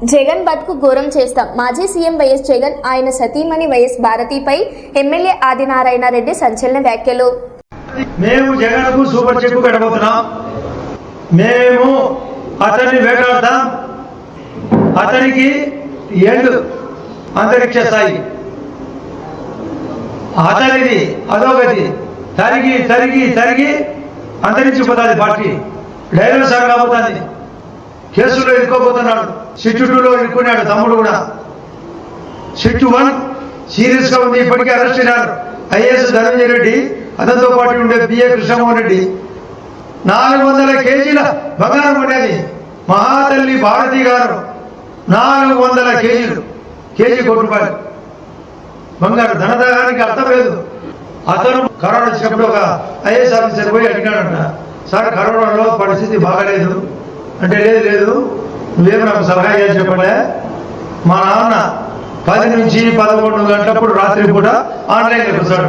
జగన్ బతుకు ఘోరం చేస్తాం. మాజీ సీఎం వైఎస్ జగన్ ఆయన సతీమణి వైఎస్ భారతిపై ఎమ్మెల్యే ఆదినారాయణ రెడ్డి సంచలన వ్యాఖ్యలు. మేము జగన్కు సూపర్ చెక్ పెట్టబోతున్నాం. మేము అతన్ని వేటాడతాం. అతనికి ఎండ్ అంతరిక్ష స్థాయి, అతనిది అధోగతి, తరిగి తరిగి తరిగి అంతరించిపోతుంది. పార్టీ డైవర్స్ కాబోతుంది. కేసులో ఇరుక్కోబోతున్నాడు. సిట్టు 2లో ఇరుక్కున్నాడు తమ్ముడు కూడా. సిట్టు 1 సీరియస్ గా ఉంది. ఇప్పటికే అరెస్ట్ అయినారు ఐఏఎస్ ధనంజయ రెడ్డి, అతనితో పాటు ఉండే బిఏ కృష్ణమోహన్ రెడ్డి. 400 కేజీల బంగారం ఉండేది మహాతల్లి భారతి గారు. 400 కేజీలు, కేజీ ₹1 బంగారు. ధనదానికి అర్థం లేదు. అతను కరోనా వచ్చినప్పుడు ఒక ఐఏఎస్ ఆఫీసర్ పోయి అడిగాడంట, సార్ కరోనాలో పరిస్థితి బాగాలేదు అంటే, లేదు లేదు నువ్వేమో నాకు సలహా చేసి చెప్పలే, మా నాన్న 10 నుంచి 11 గంటలప్పుడు రాత్రి పూట ఆన్లైన్లోకి వస్తాడు.